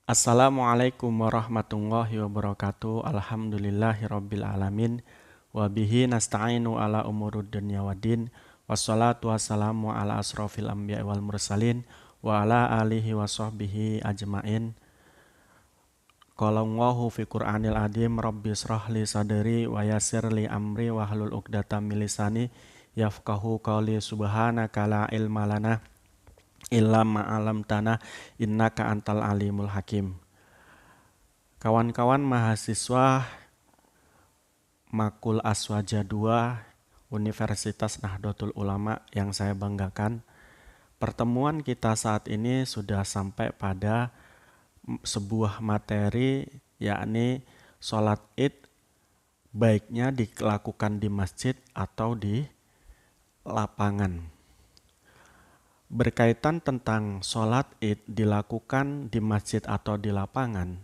Assalamualaikum warahmatullahi wabarakatuh. Alhamdulillahirabbil alamin. Wa bihi nasta'inu ala umurud dunya waddin. Wassalatu wassalamu ala asrofil anbiya'i wal mursalin wa ala alihi wa sahbihi ajmain. Qala Allahu fi Qur'anil adim rabbi shrah li sadri wa yassir li amri wa hlul 'uqdatam min lisani yafqahu qawli subhanaka la ilma lana illa ma 'allamtana innaka antal alimul hakim. Kawan-kawan mahasiswa Makul Aswaja 2 Universitas Nahdlatul Ulama yang saya banggakan, pertemuan kita saat ini sudah sampai pada sebuah materi, yakni sholat id baiknya dilakukan di masjid atau di lapangan. Berkaitan tentang sholat id dilakukan di masjid atau di lapangan,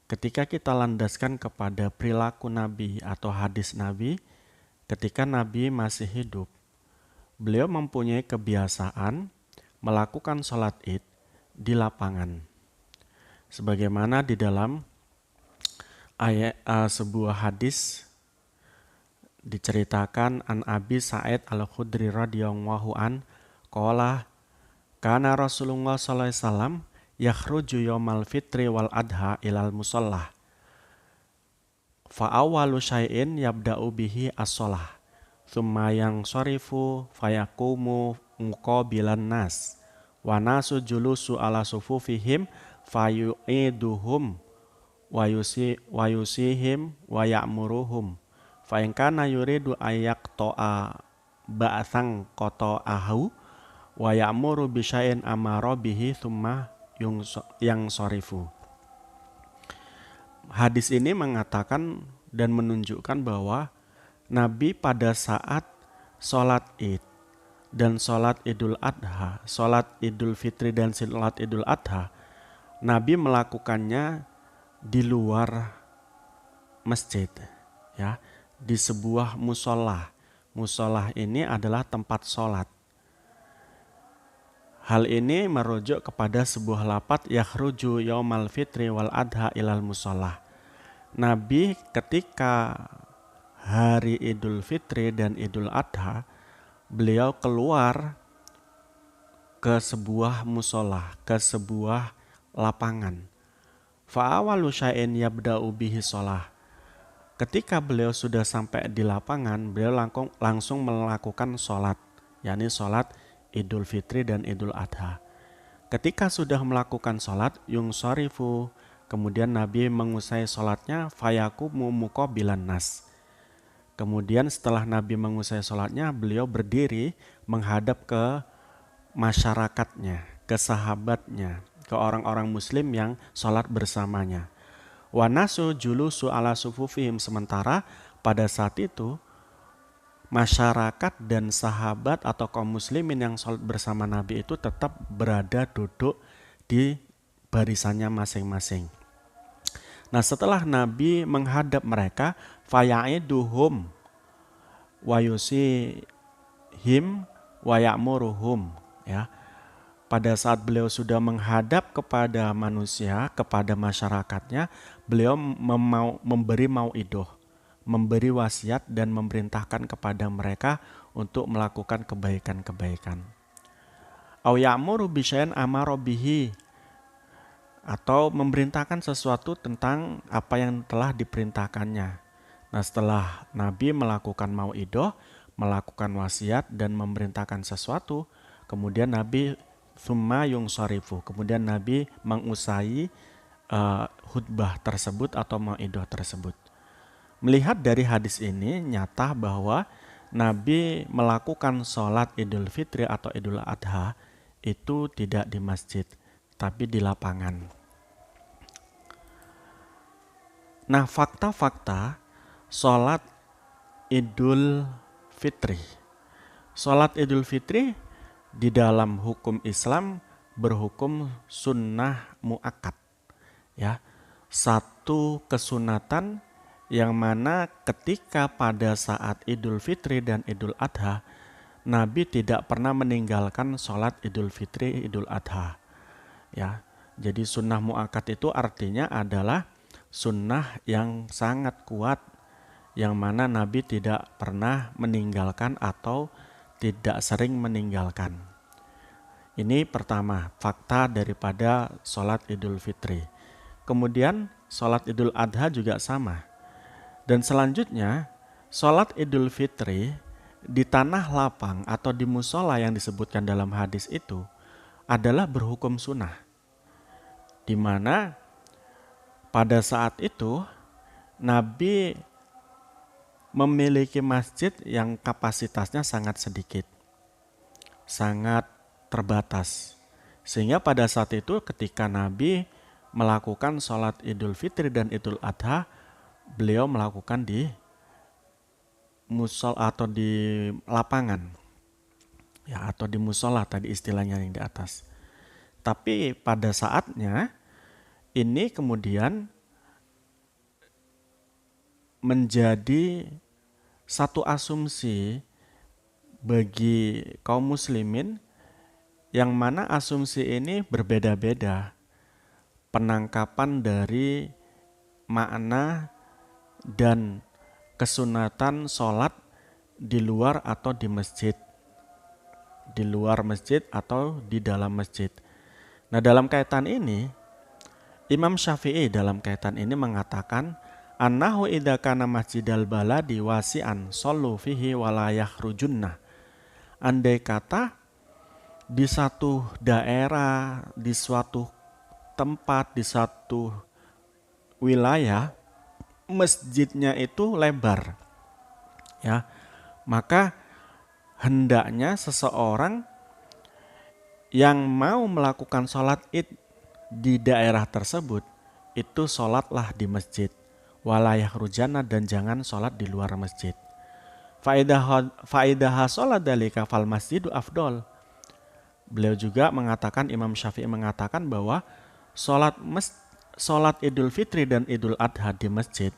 ketika kita landaskan kepada perilaku Nabi atau hadis Nabi, ketika Nabi masih hidup, beliau mempunyai kebiasaan melakukan sholat id di lapangan. Sebagaimana di dalam sebuah hadis diceritakan an Abi Sa'id Al-Khudri radhiyallahu an qala kana Rasulullah sallallahu alaihi wasallam yakhruju yaumal fitri wal adha ilal musallah fa awwalu syai'in yabda'u bihi as-shalah thumma yansarifu fayaqumu muqabilan nas wa nasu julusu ala sufufihim fayu'iduhum wa yusihim wa ya'muruhum fa in kana yuridu ayyaqta'a ba'san qata'ahu wa ya'muru bi syai'in amara bihi thumma yang sorifu. Hadis ini mengatakan dan menunjukkan bahwa Nabi pada saat sholat id dan sholat idul adha, sholat idul fitri dan sholat idul adha, Nabi melakukannya di luar masjid, ya, di sebuah musola. Musola ini adalah tempat sholat. Hal ini merujuk kepada sebuah lafadz yakhruju yaumal fitri wal adha ilal musola. Nabi ketika hari Idul Fitri dan Idul Adha, beliau keluar ke sebuah musola, ke sebuah lapangan. Fa'awalu syai'in yabda'u bihi sholah. Ketika beliau sudah sampai di lapangan, beliau langsung melakukan sholat, yakni sholat Idul Fitri dan Idul Adha. Ketika sudah melakukan sholat, yungsarifu, kemudian Nabi mengusai sholatnya, fayaqumu muqabilan nas. Kemudian setelah Nabi mengusai sholatnya, beliau berdiri menghadap ke masyarakatnya, ke sahabatnya, ke orang-orang muslim yang sholat bersamanya. Wa nasu julusu ala sufufihim, sementara pada saat itu masyarakat dan sahabat atau kaum muslimin yang sholat bersama Nabi itu tetap berada duduk di barisannya masing-masing. Nah, setelah Nabi menghadap mereka, faya'iduhum wa yusihim wa ya'muruhum, ya. Pada saat beliau sudah menghadap kepada manusia, kepada masyarakatnya, beliau memberi mau'idoh, memberi wasiat dan memerintahkan kepada mereka untuk melakukan kebaikan-kebaikan. Au ya'muru bi syai'in amara bihi, atau memerintahkan sesuatu tentang apa yang telah diperintahkannya. Nah, setelah Nabi melakukan mau'idoh, melakukan wasiat dan memerintahkan sesuatu, kemudian Nabi summa yungsarifu, kemudian Nabi mengusai khutbah tersebut atau mau'idoh tersebut. Melihat dari hadis ini, nyata bahwa Nabi melakukan sholat Idul Fitri atau Idul Adha itu tidak di masjid, tapi di lapangan. Nah, fakta-fakta sholat Idul Fitri. Sholat Idul Fitri di dalam hukum Islam berhukum sunnah mu'akkad, ya, satu kesunatan yang mana ketika pada saat Idul Fitri dan Idul Adha, Nabi tidak pernah meninggalkan sholat Idul Fitri, Idul Adha. Ya, Jadi sunnah muakkad itu artinya adalah sunnah yang sangat kuat, yang mana Nabi tidak pernah meninggalkan atau tidak sering meninggalkan. Ini pertama, fakta daripada sholat Idul Fitri. Kemudian sholat Idul Adha juga sama. Dan selanjutnya, sholat Idul Fitri di tanah lapang atau di musola yang disebutkan dalam hadis itu adalah berhukum sunnah. Di mana pada saat itu Nabi memiliki masjid yang kapasitasnya sangat sedikit, sangat terbatas. Sehingga pada saat itu ketika Nabi melakukan sholat Idul Fitri dan Idul Adha, beliau melakukan di musol atau di lapangan, ya, atau di musola tadi istilahnya yang di atas. Tapi pada saatnya ini kemudian menjadi satu asumsi bagi kaum muslimin, yang mana asumsi ini berbeda-beda penangkapan dari makna dan kesunatan sholat di luar atau di masjid, di luar masjid atau di dalam masjid. Nah, dalam kaitan ini Imam Syafi'i dalam kaitan ini mengatakan annahu idza kana masjidal baladi wasi'an shallu fihi wala yakhrujunnah. Andai kata di satu daerah, di suatu tempat, di satu wilayah masjidnya itu lebar, ya, maka hendaknya seseorang yang mau melakukan sholat id di daerah tersebut itu sholatlah di masjid, walayah rujana, dan jangan sholat di luar masjid. Faidah sholat dalika fal masjidu afdol. Beliau juga mengatakan, Imam Syafi'i mengatakan bahwa sholat Idul Fitri dan Idul Adha di masjid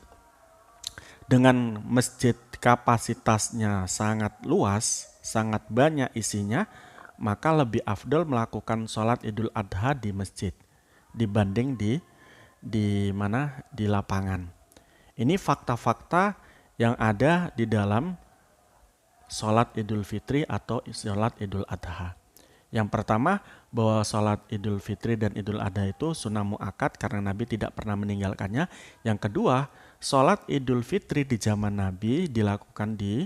dengan masjid kapasitasnya sangat luas, sangat banyak isinya, maka lebih afdol melakukan sholat Idul Adha di masjid dibanding di mana, di lapangan. Ini fakta-fakta yang ada di dalam sholat Idul Fitri atau sholat Idul Adha. Yang pertama, bahwa sholat Idul Fitri dan Idul Adha itu sunnah muakkad karena Nabi tidak pernah meninggalkannya. Yang kedua, sholat Idul Fitri di zaman Nabi dilakukan di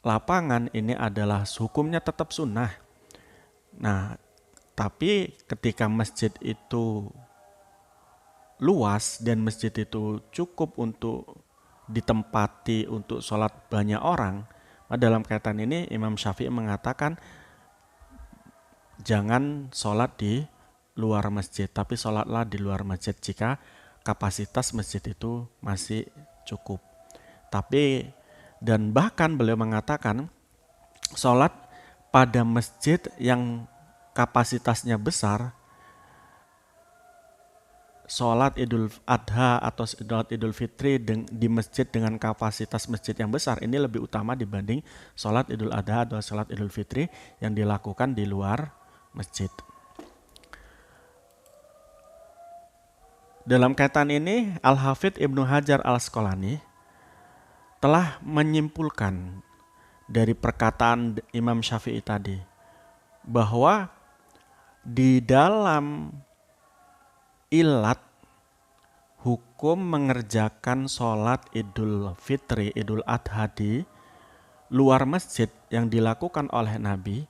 lapangan, ini adalah hukumnya tetap sunnah. Nah, tapi ketika masjid itu luas dan masjid itu cukup untuk ditempati untuk sholat banyak orang, dalam kaitan ini Imam Syafi'i mengatakan jangan sholat di luar masjid, tapi sholatlah di luar masjid jika kapasitas masjid itu masih cukup. Tapi dan bahkan beliau mengatakan sholat pada masjid yang kapasitasnya besar, sholat Idul Adha atau sholat Idul Fitri di masjid dengan kapasitas masjid yang besar ini lebih utama dibanding sholat Idul Adha atau sholat Idul Fitri yang dilakukan di luar masjid. Dalam kaitan ini, Al-Hafidz Ibnu Hajar Al-Asqalani telah menyimpulkan dari perkataan Imam Syafi'i tadi bahwa di dalam ilat hukum mengerjakan sholat Idul Fitri, Idul Adha di luar masjid yang dilakukan oleh Nabi,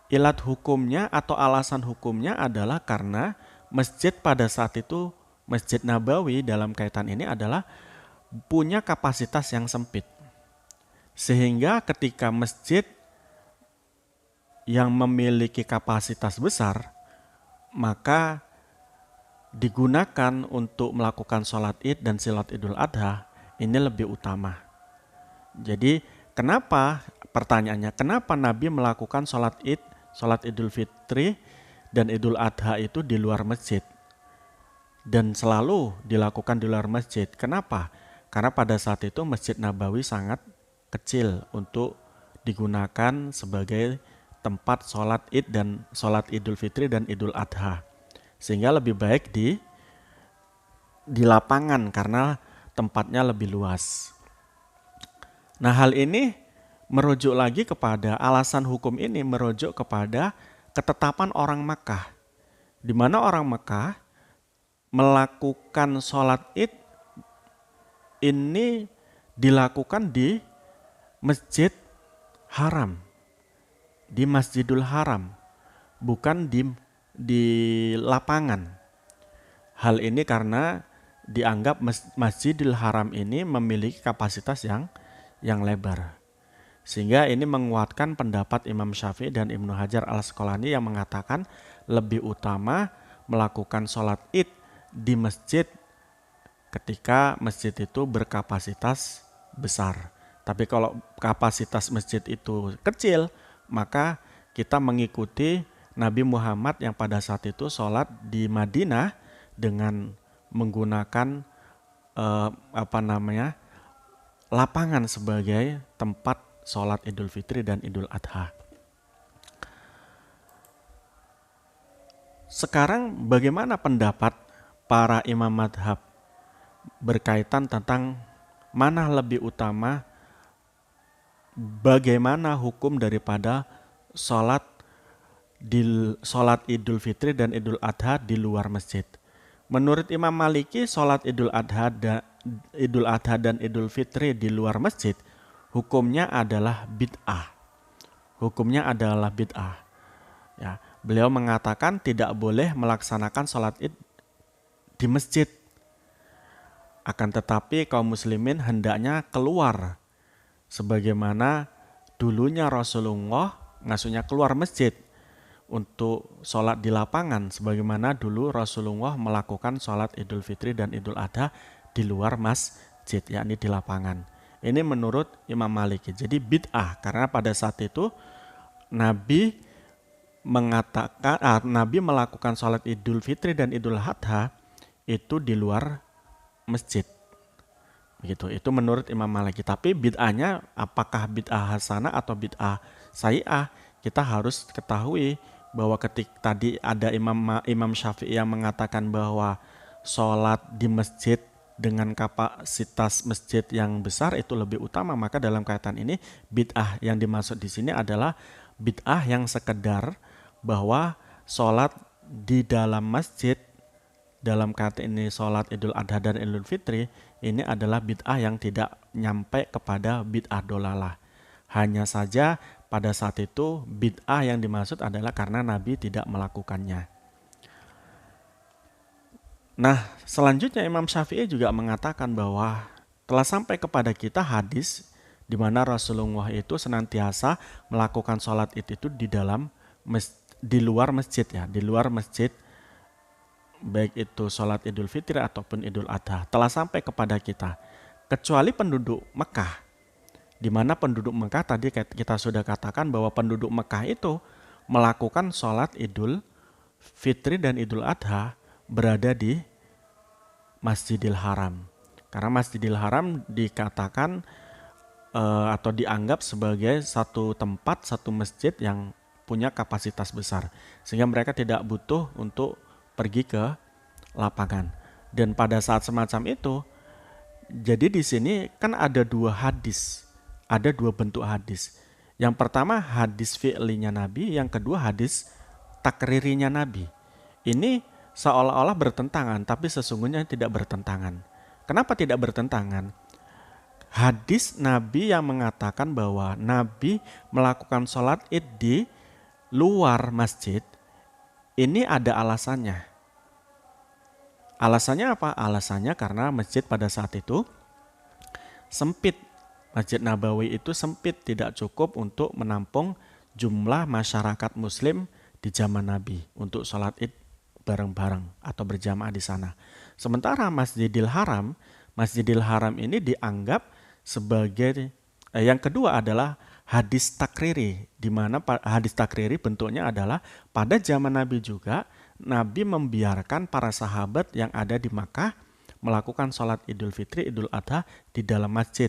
ilat hukumnya atau alasan hukumnya adalah karena masjid pada saat itu, Masjid Nabawi dalam kaitan ini adalah punya kapasitas yang sempit. Sehingga ketika masjid yang memiliki kapasitas besar, maka digunakan untuk melakukan sholat id dan sholat Idul Adha ini lebih utama. Jadi kenapa, pertanyaannya, kenapa Nabi melakukan sholat id, sholat Idul Fitri dan Idul Adha itu di luar masjid dan selalu dilakukan di luar masjid? Kenapa? Karena pada saat itu Masjid Nabawi sangat kecil untuk digunakan sebagai tempat sholat id dan sholat Idul Fitri dan Idul Adha. sehingga lebih baik di lapangan karena tempatnya lebih luas. Nah, hal ini merujuk lagi kepada alasan hukum ini merujuk kepada ketetapan orang Makkah, di mana orang Makkah melakukan sholat Id ini dilakukan di Masjid Haram, di Masjidul Haram, bukan di lapangan. Hal ini karena dianggap Masjidil Haram ini memiliki kapasitas yang lebar. Sehingga ini menguatkan pendapat Imam Syafi'i dan Ibnu Hajar al-Asqalani yang mengatakan lebih utama melakukan sholat Id di masjid ketika masjid itu berkapasitas besar. Tapi kalau kapasitas masjid itu kecil, maka kita mengikuti Nabi Muhammad yang pada saat itu sholat di Madinah dengan menggunakan lapangan sebagai tempat sholat Idul Fitri dan Idul Adha. Sekarang bagaimana pendapat para imam madhab berkaitan tentang mana lebih utama, bagaimana hukum daripada sholat Idul Fitri dan Idul Adha di luar masjid. Menurut Imam Maliki, sholat Idul Adha dan Idul Fitri di luar masjid hukumnya adalah bid'ah. Ya, beliau mengatakan tidak boleh melaksanakan sholat Id di masjid. Akan tetapi kaum muslimin hendaknya keluar sebagaimana dulunya Rasulullah ngasuhnya keluar masjid untuk sholat di lapangan, sebagaimana dulu Rasulullah melakukan sholat Idul Fitri dan Idul Adha di luar masjid, yakni di lapangan. Ini menurut Imam Maliki. Jadi bid'ah karena pada saat itu Nabi melakukan sholat Idul Fitri dan Idul Adha itu di luar masjid. Begitu. Itu menurut Imam Maliki. Tapi bid'ahnya apakah bid'ah hasanah atau bid'ah sayyi'ah? Kita harus ketahui bahwa ketika tadi ada Imam Syafi'i yang mengatakan bahwa sholat di masjid dengan kapasitas masjid yang besar itu lebih utama, maka dalam kaitan ini bid'ah yang dimaksud di sini adalah bid'ah yang sekedar bahwa sholat di dalam masjid, dalam kaitan ini sholat Idul Adha dan Idul Fitri, ini adalah bid'ah yang tidak nyampe kepada bid'ah dolalah. Hanya saja pada saat itu bid'ah yang dimaksud adalah karena Nabi tidak melakukannya. Nah, selanjutnya Imam Syafi'i juga mengatakan bahwa telah sampai kepada kita hadis di mana Rasulullah itu senantiasa melakukan sholat itu di luar masjid, ya, di luar masjid, baik itu sholat Idul Fitri ataupun Idul Adha, telah sampai kepada kita, kecuali penduduk Mekah. Di mana penduduk Mekah tadi kita sudah katakan bahwa penduduk Mekah itu melakukan sholat Idul Fitri dan Idul Adha berada di Masjidil Haram. Karena Masjidil Haram dikatakan atau dianggap sebagai satu tempat, satu masjid yang punya kapasitas besar. Sehingga mereka tidak butuh untuk pergi ke lapangan. Dan pada saat semacam itu, jadi di sini kan ada dua hadis. Ada dua bentuk hadis. Yang pertama hadis fi'linya Nabi, yang kedua hadis takririnya Nabi. Ini seolah-olah bertentangan, tapi sesungguhnya tidak bertentangan. Kenapa tidak bertentangan? Hadis Nabi yang mengatakan bahwa Nabi melakukan sholat Id di luar masjid, ini ada alasannya. Alasannya apa? Alasannya karena masjid pada saat itu sempit. Masjid Nabawi itu sempit, tidak cukup untuk menampung jumlah masyarakat muslim di zaman Nabi untuk sholat Id bareng-bareng atau berjamaah di sana. Sementara Masjidil Haram ini dianggap sebagai yang kedua adalah hadis takriri, di mana hadis takriri bentuknya adalah pada zaman Nabi juga Nabi membiarkan para sahabat yang ada di Makkah melakukan sholat Idul Fitri, Idul Adha di dalam masjid.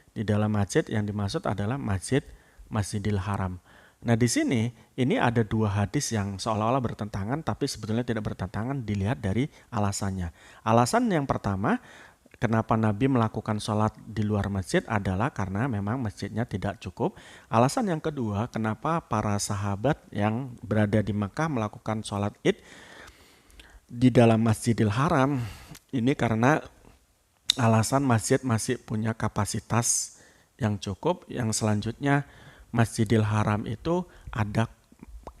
Di dalam masjid yang dimaksud adalah Masjidil Haram. Nah di sini ini ada dua hadis yang seolah-olah bertentangan tapi sebetulnya tidak bertentangan dilihat dari alasannya. Alasan yang pertama, kenapa Nabi melakukan sholat di luar masjid adalah karena memang masjidnya tidak cukup. Alasan yang kedua, kenapa para sahabat yang berada di Mekah melakukan sholat id di dalam Masjidil Haram, ini karena alasan masjid masih punya kapasitas yang cukup. Yang selanjutnya, Masjidil Haram itu ada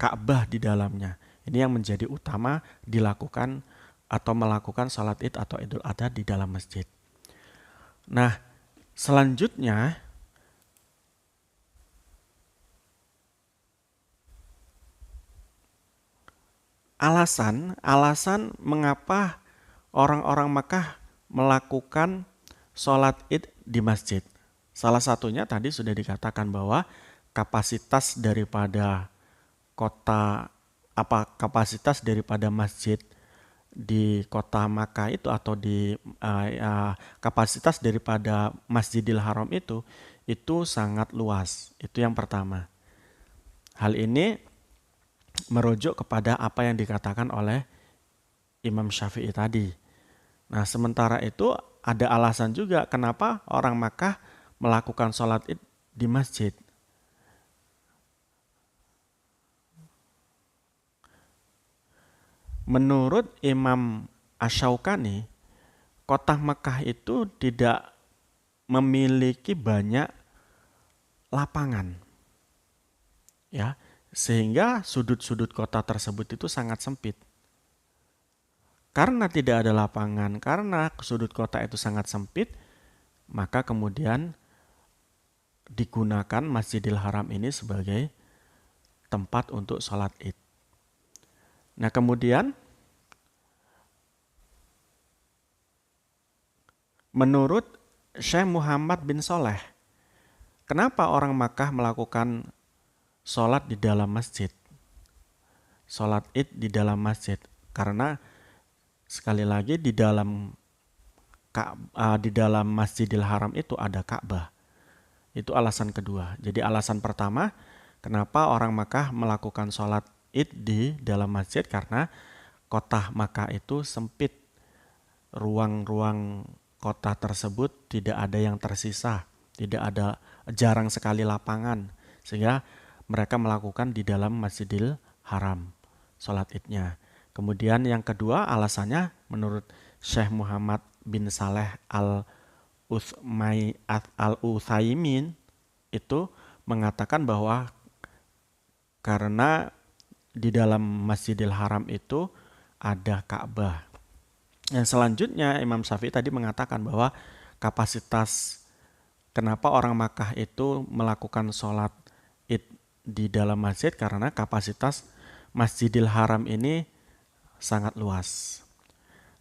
Ka'bah di dalamnya. Ini yang menjadi utama dilakukan atau melakukan sholat id atau idul adha di dalam masjid. Nah, selanjutnya alasan mengapa orang-orang Makkah melakukan sholat id di masjid. Salah satunya tadi sudah dikatakan bahwa kapasitas daripada kapasitas daripada masjid di kota Makkah itu atau di kapasitas daripada Masjidil Haram itu sangat luas. Itu yang pertama. Hal ini merujuk kepada apa yang dikatakan oleh Imam Syafi'i tadi. Nah, sementara itu ada alasan juga kenapa orang Makkah melakukan sholat id di masjid. Menurut Imam Asy-Syaukani, kota Mekah itu tidak memiliki banyak lapangan. Ya, sehingga sudut-sudut kota tersebut itu sangat sempit. Karena tidak ada lapangan, karena sudut kota itu sangat sempit, maka kemudian digunakan Masjidil Haram ini sebagai tempat untuk sholat id. Nah kemudian menurut Syekh Muhammad bin Soleh, kenapa orang Makkah melakukan sholat di dalam masjid? Sholat id di dalam masjid. Karena sekali lagi di dalam Masjidil Haram itu ada Ka'bah. Itu alasan kedua. Jadi alasan pertama, kenapa orang Makkah melakukan sholat id di dalam masjid, karena kota Makkah itu sempit. Ruang-ruang kota tersebut tidak ada yang tersisa, jarang sekali lapangan, sehingga mereka melakukan di dalam Masjidil Haram sholat idnya. Kemudian yang kedua alasannya menurut Syekh Muhammad bin Saleh Al-Utsaimin itu mengatakan bahwa karena di dalam Masjidil Haram itu ada Ka'bah. Yang selanjutnya Imam Syafi'i tadi mengatakan bahwa kapasitas kenapa orang Makkah itu melakukan sholat id di dalam masjid karena kapasitas Masjidil Haram ini sangat luas.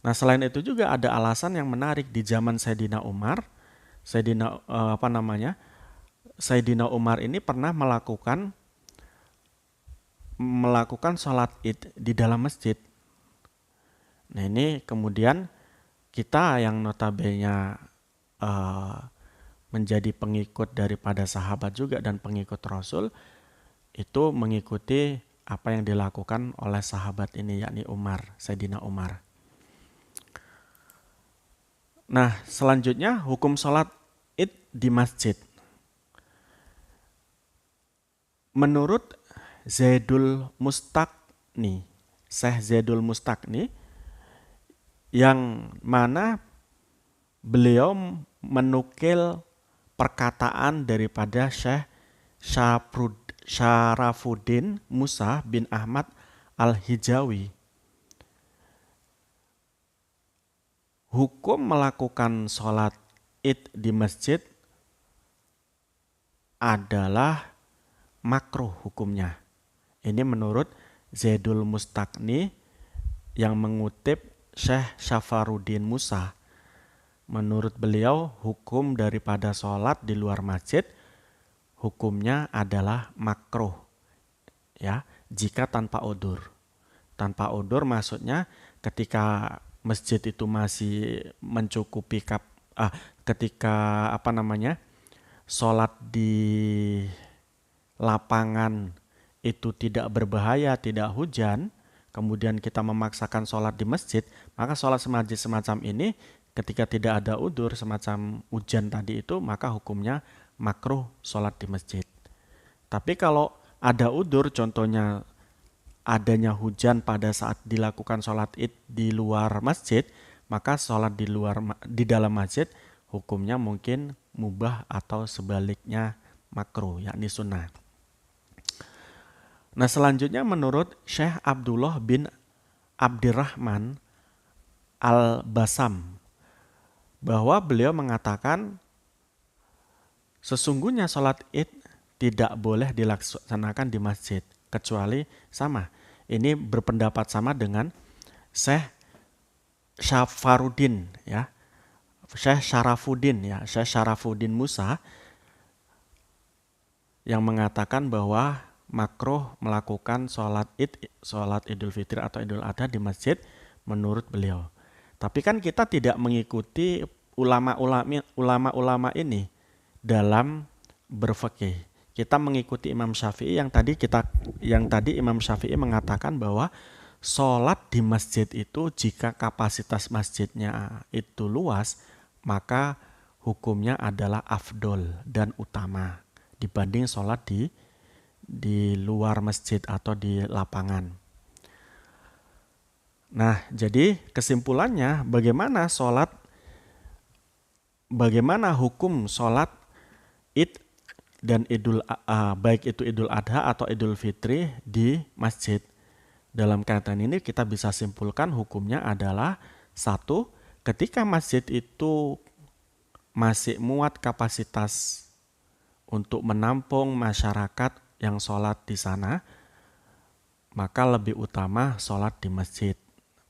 Nah selain itu juga ada alasan yang menarik di zaman Sayyidina Umar. Sayyidina Umar ini pernah melakukan sholat id di dalam masjid. Nah ini kemudian kita yang notabene menjadi pengikut daripada sahabat juga dan pengikut Rasul itu mengikuti apa yang dilakukan oleh sahabat ini, yakni Sayyidina Umar. Nah selanjutnya hukum sholat id di masjid. Menurut Zaidul Mustaqni, Syekh Zaidul Mustaqni, yang mana beliau menukil perkataan daripada Syekh Syarafuddin Musa bin Ahmad Al-Hijawi. Hukum melakukan sholat id di masjid adalah makruh hukumnya. Ini menurut Zaidul Mustaqni yang mengutip Syekh Syafaruddin Musa. Menurut beliau hukum daripada sholat di luar masjid hukumnya adalah makruh, ya, jika tanpa udzur. Tanpa udzur maksudnya ketika masjid itu masih mencukupi ketika sholat di lapangan itu tidak berbahaya, tidak hujan, kemudian kita memaksakan sholat di masjid, maka sholat semacam ini ketika tidak ada udzur semacam hujan tadi itu, maka hukumnya makruh sholat di masjid. Tapi kalau ada udzur, contohnya adanya hujan pada saat dilakukan sholat id di luar masjid, maka sholat di dalam masjid hukumnya mungkin mubah atau sebaliknya makruh, yakni sunnah. Nah, selanjutnya menurut Syekh Abdullah bin Abdirrahman Al-Basam, bahwa beliau mengatakan sesungguhnya sholat id tidak boleh dilaksanakan di masjid, kecuali sama. Ini berpendapat sama dengan Syekh Syarafuddin ya. Syekh Syarafuddin Musa yang mengatakan bahwa makruh melakukan sholat Idul Fitri atau Idul Adha di masjid menurut beliau. Tapi kan kita tidak mengikuti ulama-ulama ini dalam berfikih. Kita mengikuti Imam Syafi'i yang tadi Imam Syafi'i mengatakan bahwa sholat di masjid itu jika kapasitas masjidnya itu luas, maka hukumnya adalah afdol dan utama dibanding sholat di luar masjid atau di lapangan. Nah, jadi kesimpulannya bagaimana hukum sholat id dan baik itu Idul Adha atau Idul Fitri di masjid. Dalam kaitan ini kita bisa simpulkan hukumnya adalah satu, ketika masjid itu masih muat kapasitas untuk menampung masyarakat yang sholat di sana, maka lebih utama sholat di masjid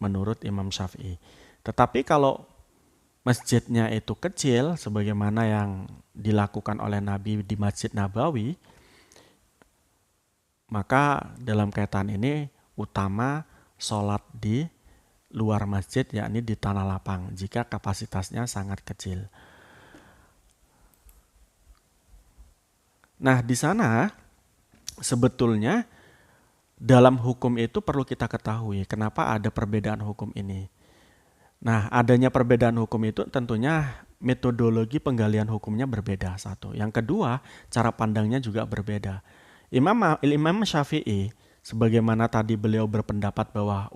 menurut Imam Syafi'i. Tetapi kalau masjidnya itu kecil sebagaimana yang dilakukan oleh Nabi di Masjid Nabawi, maka dalam kaitan ini utama sholat di luar masjid, yakni di tanah lapang jika kapasitasnya sangat kecil. Nah, di sana sebetulnya dalam hukum itu perlu kita ketahui kenapa ada perbedaan hukum ini. Nah, adanya perbedaan hukum itu tentunya metodologi penggalian hukumnya berbeda, satu. Yang kedua, cara pandangnya juga berbeda. Imam Syafi'i, sebagaimana tadi beliau berpendapat bahwa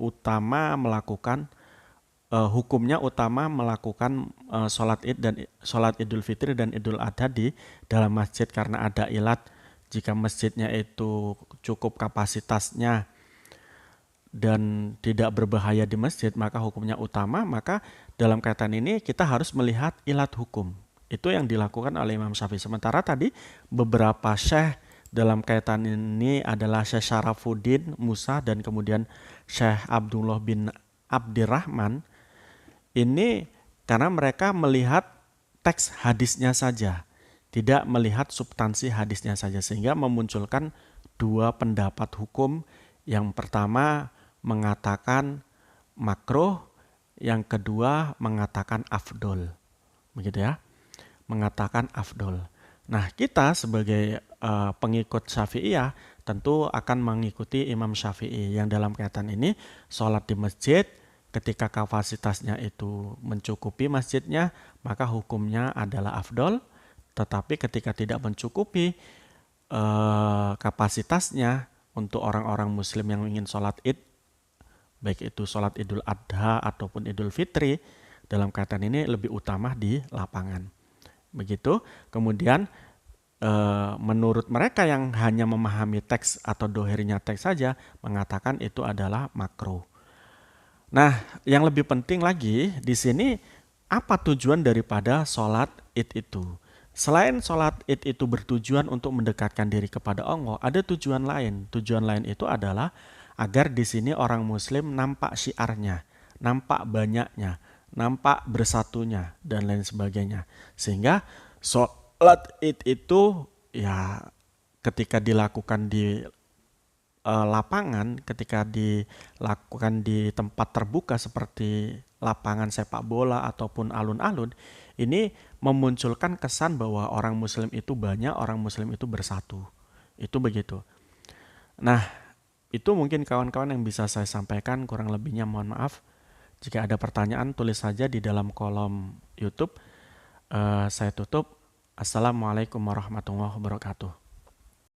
hukumnya utama melakukan sholat id dan sholat Idul Fitri dan Idul Adha di dalam masjid karena ada ilat. Jika masjidnya itu cukup kapasitasnya dan tidak berbahaya di masjid, maka hukumnya utama. Maka dalam kaitan ini kita harus melihat ilat hukum. Itu yang dilakukan oleh Imam Syafi'i. Sementara tadi beberapa syekh dalam kaitan ini adalah Syekh Syarafuddin Musa dan kemudian Syekh Abdullah bin Abdirrahman. Ini karena mereka melihat teks hadisnya saja, tidak melihat substansi hadisnya saja, sehingga memunculkan dua pendapat hukum. Yang pertama mengatakan makruh, yang kedua mengatakan afdol. Begitu ya, mengatakan afdol. Nah, kita sebagai pengikut Syafi'iyah tentu akan mengikuti Imam Syafi'i yang dalam kaitan ini sholat di masjid ketika kapasitasnya itu mencukupi masjidnya, maka hukumnya adalah afdol. Tetapi ketika tidak mencukupi kapasitasnya untuk orang-orang muslim yang ingin sholat id, baik itu sholat Idul Adha ataupun Idul Fitri, dalam kaitan ini lebih utama di lapangan. Begitu. Kemudian menurut mereka yang hanya memahami teks atau dohirnya teks saja, mengatakan itu adalah makruh. Nah, yang lebih penting lagi di sini, apa tujuan daripada sholat id itu? Selain sholat id itu bertujuan untuk mendekatkan diri kepada Allah, ada tujuan lain. Tujuan lain itu adalah agar di sini orang muslim nampak syiarnya, nampak banyaknya, nampak bersatunya, dan lain sebagainya. Sehingga sholat id itu ya ketika dilakukan di lapangan, ketika dilakukan di tempat terbuka seperti lapangan sepak bola ataupun alun-alun, ini memunculkan kesan bahwa orang muslim itu banyak, orang muslim itu bersatu. Itu begitu. Nah, itu mungkin kawan-kawan yang bisa saya sampaikan, kurang lebihnya mohon maaf. Jika ada pertanyaan tulis saja di dalam kolom YouTube. Saya tutup. Assalamualaikum warahmatullahi wabarakatuh.